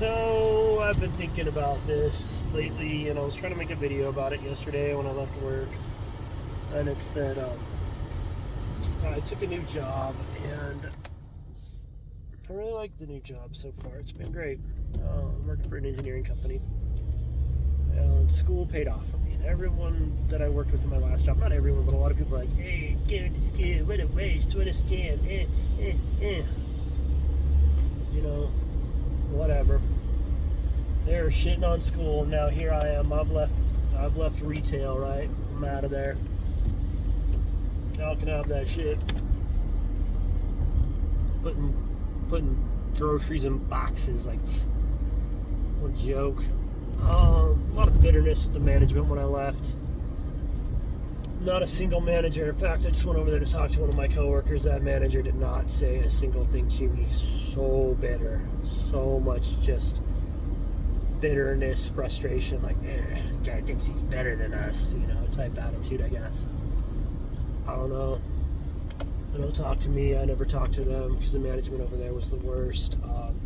So I've been thinking about this lately, and I was trying to make a video about it yesterday when I left work. And it's that I took a new job, and I really like the new job so far. It's been great. I'm working for an engineering company, and school paid off for me. And everyone that I worked with in my last job, not everyone, but a lot of people are like, "Hey, going to school, what a waste, what a scam, you know, whatever." They were shitting on school, and now here I am. I've left retail, right? I'm out of there. Y'all can have that shit. Putting groceries in boxes, like, what a joke. A lot of bitterness with the management when I left. Not a single manager. In fact, I just went over there to talk to one of my coworkers. That manager did not say a single thing to me. So bitter. So much just bitterness, frustration, like, guy thinks he's better than us, type attitude, I guess. I don't know. They don't talk to me. I never talk to them because the management over there was the worst.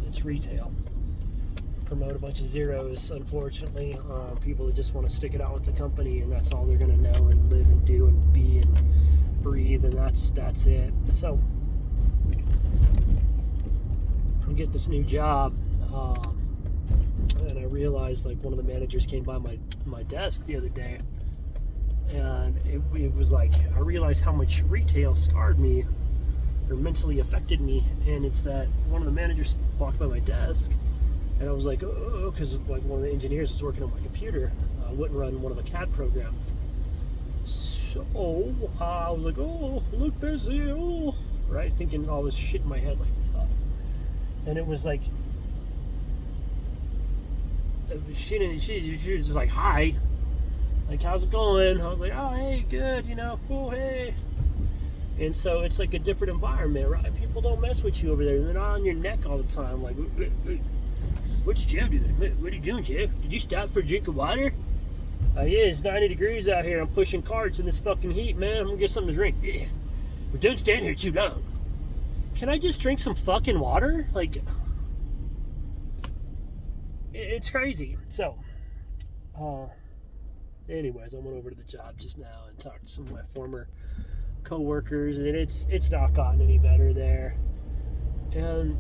It's retail. Promote a bunch of zeros, unfortunately. People that just want to stick it out with the company, and that's all they're going to know and live and do and be and breathe, and that's it. So I get this new job, and I realized, like, one of the managers came by my desk the other day, and it was like, I realized how much retail scarred me or mentally affected me. And it's that one of the managers walked by my desk, and I was like, oh, because like one of the engineers was working on my computer, wouldn't run one of the CAD programs. So I was like, oh, look busy, oh, right, thinking all this shit in my head, like, fuck. And it was like, she was just like, hi, like, how's it going? I was like, oh, hey, good, cool, hey. And so it's like a different environment, right? People don't mess with you over there. They're not on your neck all the time, like, what's Joe doing? What are you doing, Joe? Did you stop for a drink of water? Yeah, it's 90 degrees out here. I'm pushing carts in this fucking heat, man. I'm gonna get something to drink. Yeah. Well, don't stand here too long. Can I just drink some fucking water? Like, it's crazy. So, anyways, I went over to the job just now and talked to some of my former co-workers, and it's not gotten any better there. And,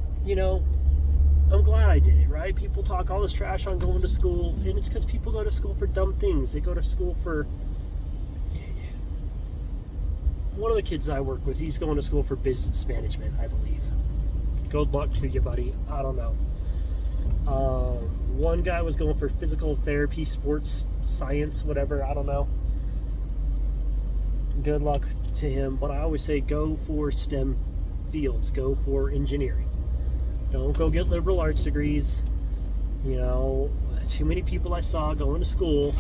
I'm glad I did it, right? People talk all this trash on going to school, and it's because people go to school for dumb things. They go to school for... One of the kids I work with, he's going to school for business management, I believe. Good luck to you, buddy. I don't know. One guy was going for physical therapy, sports science, whatever. I don't know. Good luck to him. But I always say go for STEM fields. Go for engineering. Don't go get liberal arts degrees. Too many people I saw going to school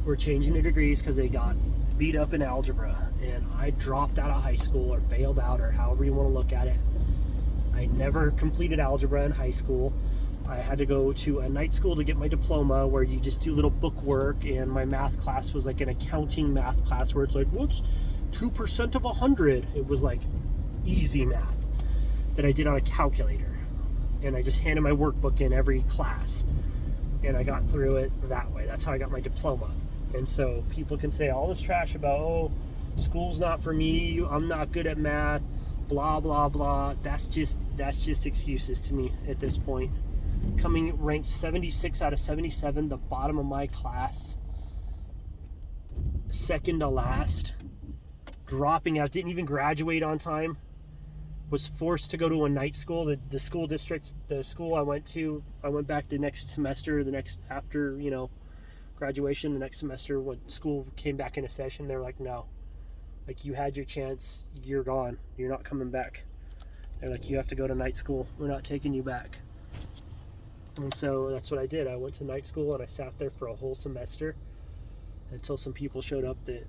were changing their degrees because they got beat up in algebra. And I dropped out of high school, or failed out, or however you want to look at it. I never completed algebra in high school. I had to go to a night school to get my diploma, where you just do little book work, and my math class was like an accounting math class where it's like, what's 2% of 100? It was like easy math that I did on a calculator. And I just handed my workbook in every class, and I got through it that way. That's how I got my diploma. And so people can say all this trash about, oh, school's not for me, I'm not good at math, blah, blah, blah. That's just excuses to me at this point. Coming ranked 76 out of 77, the bottom of my class, second to last, dropping out, didn't even graduate on time, was forced to go to a night school. The school district, the school I went back the next semester, after, graduation, the next semester, when school came back into session, they're like, no, like, you had your chance, you're gone, you're not coming back. They're like, you have to go to night school, we're not taking you back. And so that's what I did. I went to night school, and I sat there for a whole semester until some people showed up that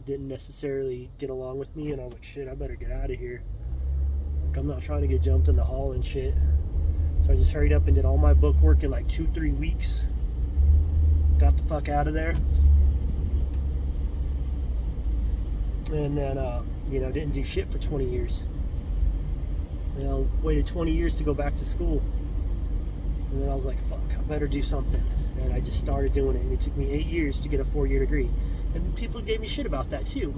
didn't necessarily get along with me, and I'm like, shit, I better get out of here. Like, I'm not trying to get jumped in the hall and shit. So I just hurried up and did all my book work in like 2-3 weeks. Got the fuck out of there. And then, didn't do shit for 20 years. Waited 20 years to go back to school. And then I was like, fuck, I better do something. And I just started doing it, and it took me 8 years to get a 4-year degree. And people gave me shit about that too.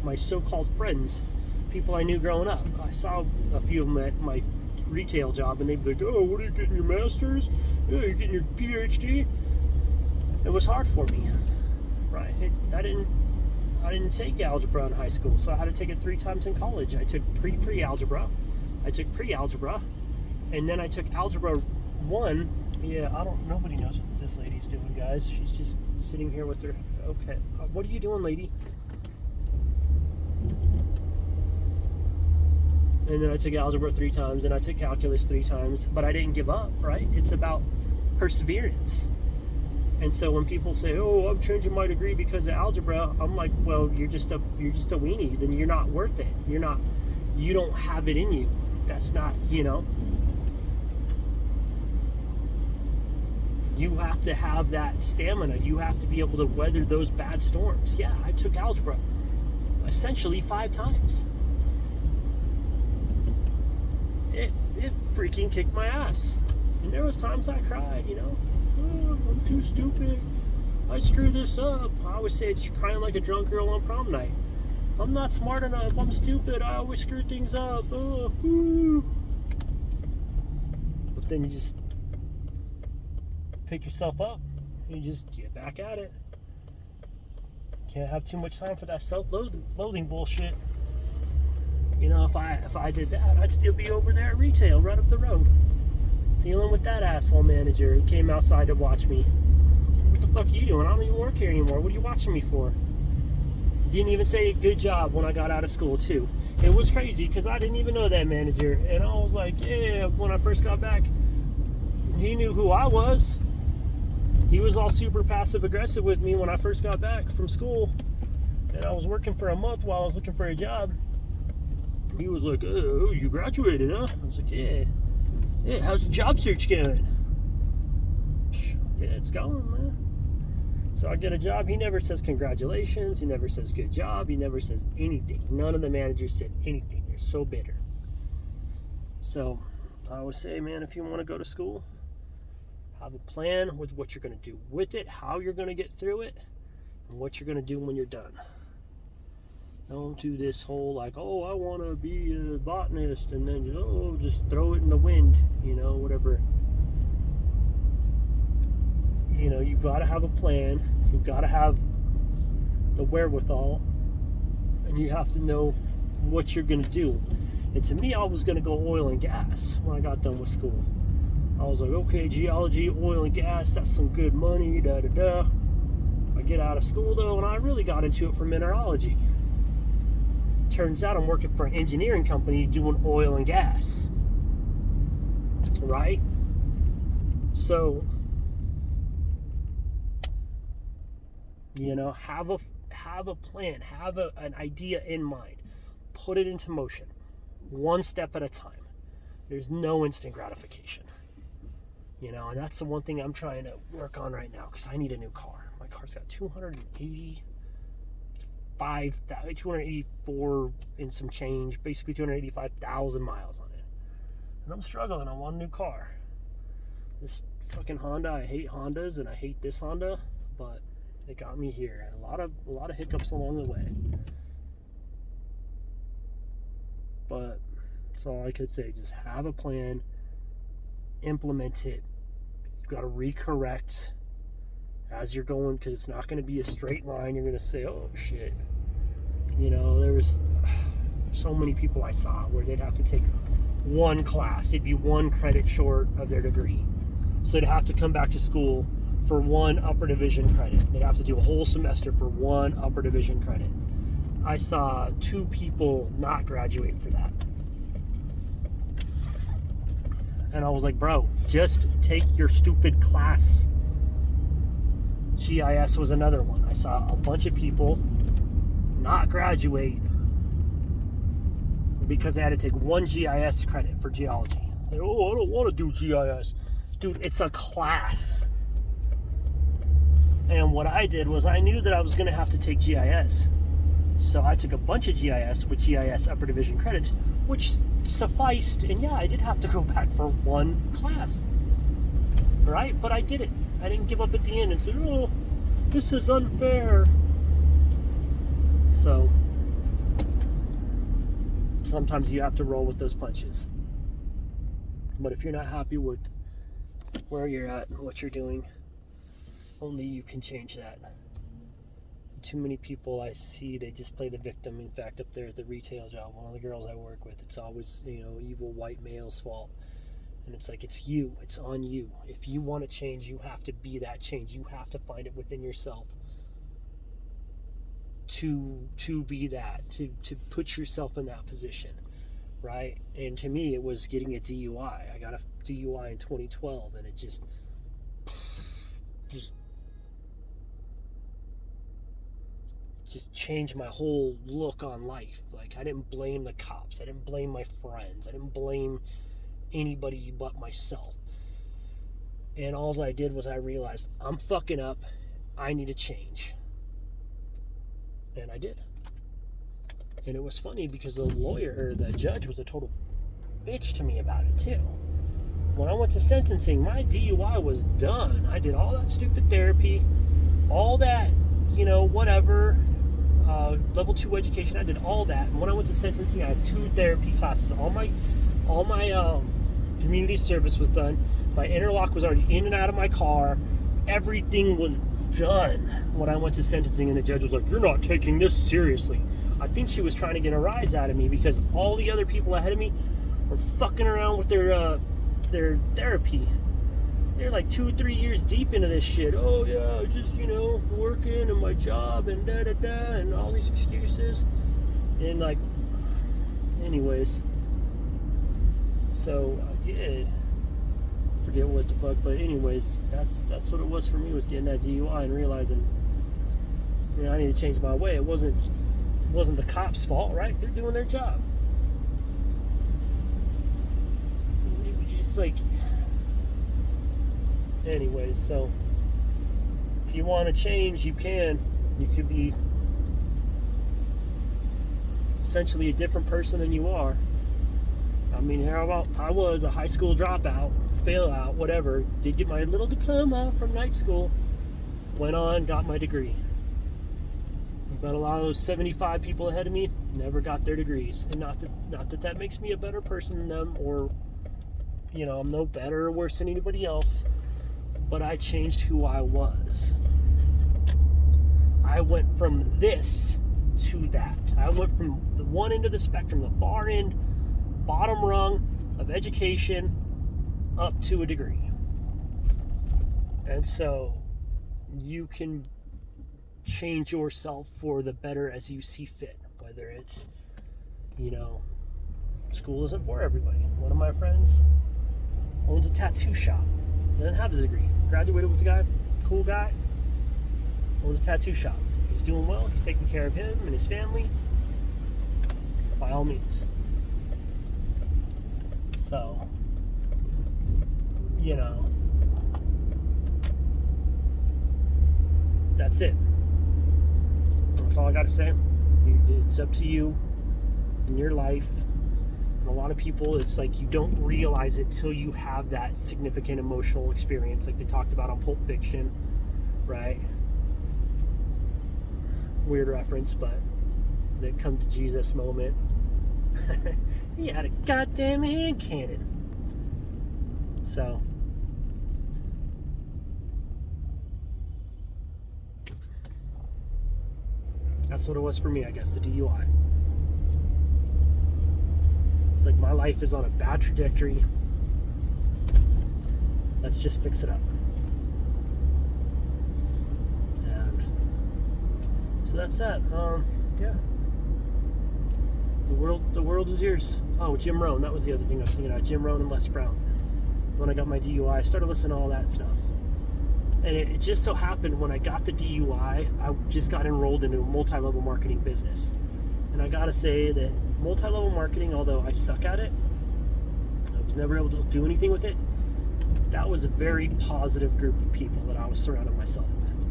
My so-called friends, people I knew growing up. I saw a few of them at my retail job, and they'd be like, oh, what are you getting, your master's? Yeah, you're getting your PhD? It was hard for me, right? I didn't take algebra in high school, so I had to take it 3 times in college. I took pre-algebra, I took pre-algebra, and then I took algebra 1. Yeah, nobody knows what this lady's doing, guys. She's just sitting here with her, okay. What are you doing, lady? And then I took algebra 3 times, and I took calculus 3 times, but I didn't give up, right? It's about perseverance. And so when people say, oh, I'm changing my degree because of algebra, I'm like, well, you're just a weenie. Then you're not worth it. You don't have it in you. That's not, you have to have that stamina. You have to be able to weather those bad storms. Yeah, I took algebra essentially 5 times. It freaking kicked my ass. And there was times I cried, oh, I'm too stupid. I screwed this up. I always say it's crying like a drunk girl on prom night. I'm not smart enough. I'm stupid. I always screw things up. But then you just pick yourself up. You just get back at it. Can't have too much time for that self-loathing bullshit. If I did that, I'd still be over there at retail, right up the road, dealing with that asshole manager who came outside to watch me. What the fuck are you doing? I don't even work here anymore. What are you watching me for? Didn't even say a good job when I got out of school, too. It was crazy because I didn't even know that manager. And I was like, yeah, when I first got back, he knew who I was. He was all super passive-aggressive with me when I first got back from school. And I was working for a month while I was looking for a job. He was like, oh, you graduated, huh? I was like, yeah. Yeah, how's the job search going? Yeah, it's going, man. So I get a job. He never says congratulations. He never says good job. He never says anything. None of the managers said anything. They're so bitter. So I always say, man, if you want to go to school, have a plan with what you're going to do with it, how you're going to get through it, and what you're going to do when you're done. Don't do this whole like, oh, I want to be a botanist, and then just throw it in the wind, whatever. You've got to have a plan. You've got to have the wherewithal, and you have to know what you're going to do. And to me, I was going to go oil and gas when I got done with school. I was like, okay, geology, oil and gas, that's some good money, da-da-da. I get out of school, though, and I really got into it for mineralogy. Turns out I'm working for an engineering company doing oil and gas, right? So, have a plan, have an idea in mind, put it into motion, one step at a time. There's no instant gratification, and that's the one thing I'm trying to work on right now because I need a new car. My car's got 284 and some change, basically 285,000 miles on it. And I'm struggling. I want a new car. This fucking Honda, I hate Hondas and I hate this Honda, but it got me here. A lot of hiccups along the way. But that's all I could say. Just have a plan, implement it. You've got to recorrect as you're going, because it's not going to be a straight line. You're going to say, oh shit. There was so many people I saw where they'd have to take one class. It'd be 1 credit short of their degree. So they'd have to come back to school for 1 upper division credit. They'd have to do a whole semester for 1 upper division credit. I saw 2 people not graduate for that. And I was like, bro, just take your stupid class. GIS was another one. I saw a bunch of people not graduate because they had to take 1 GIS credit for geology. Like, oh, I don't want to do GIS. Dude, it's a class. And what I did was I knew that I was going to have to take GIS. So I took a bunch of GIS with GIS upper division credits, which sufficed. And yeah, I did have to go back for 1 class. right? But I did it. I didn't give up at the end and say, oh, this is unfair. So sometimes you have to roll with those punches. But if you're not happy with where you're at and what you're doing, only you can change that. Too many people I see, they just play the victim. In fact, up there at the retail job, one of the girls I work with, it's always, evil white male's fault. And it's like, it's you. It's on you. If you want to change, you have to be that change. You have to find it within yourself to be that, to put yourself in that position, right? And to me, it was getting a DUI. I got a DUI in 2012, and it just changed my whole look on life. Like, I didn't blame the cops. I didn't blame my friends. I didn't blame anybody but myself. And all I did was I realized, I'm fucking up. I need to change. And I did. And it was funny because the judge was a total bitch to me about it too. When I went to sentencing, my DUI was done. I did all that stupid therapy, all that, whatever, level 2 education. I did all that. And when I went to sentencing, I had 2 therapy classes. All my community service was done. My interlock was already in and out of my car. Everything was done when I went to sentencing, and the judge was like, "You're not taking this seriously." I think she was trying to get a rise out of me because all the other people ahead of me were fucking around with their therapy. They're like 2-3 years deep into this shit. Oh yeah, just working and my job and and all these excuses. And like, anyways, so yeah, forget what the fuck. But anyways, that's what it was for me, was getting that DUI and realizing, I need to change my way. It wasn't the cops' fault, right? They're doing their job. It's like, anyways, so if you want to change, you can. You could be essentially a different person than you are. I mean, I was a high school dropout, fail out, whatever. Did get my little diploma from night school. Went on, got my degree. But a lot of those 75 people ahead of me never got their degrees. And not that makes me a better person than them, or I'm no better or worse than anybody else. But I changed who I was. I went from this to that. I went from the one end of the spectrum, the far end, bottom rung of education, up to a degree. And so you can change yourself for the better as you see fit. Whether it's, school isn't for everybody. One of my friends owns a tattoo shop. Doesn't have his degree. Graduated with a guy, cool guy, owns a tattoo shop. He's doing well. He's taking care of him and his family. By all means. So, that's it. That's all I got to say. It's up to you in your life. And a lot of people, it's like you don't realize it till you have that significant emotional experience, like they talked about on Pulp Fiction, right? Weird reference, but the come to Jesus moment. He had a goddamn hand cannon. So, that's what it was for me, I guess, the DUI. It's like my life is on a bad trajectory. Let's just fix it up. And so that's that. Yeah. The world is yours. Oh, Jim Rohn. That was the other thing I was thinking about. Jim Rohn and Les Brown. When I got my DUI, I started listening to all that stuff. And it just so happened when I got the DUI, I just got enrolled into a multi-level marketing business. And I gotta say that multi-level marketing, although I suck at it, I was never able to do anything with it, that was a very positive group of people that I was surrounding myself with.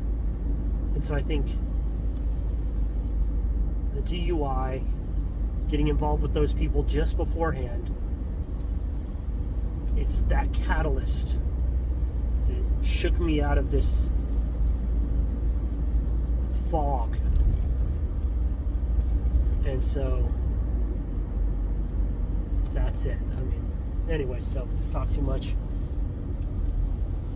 And so I think the DUI, getting involved with those people just beforehand, it's that catalyst It shook me out of this fog. And so that's it. I mean, anyway, so talk too much.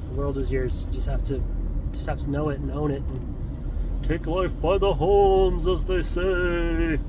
The world is yours. You just have to know it and own it and take life by the horns, as they say.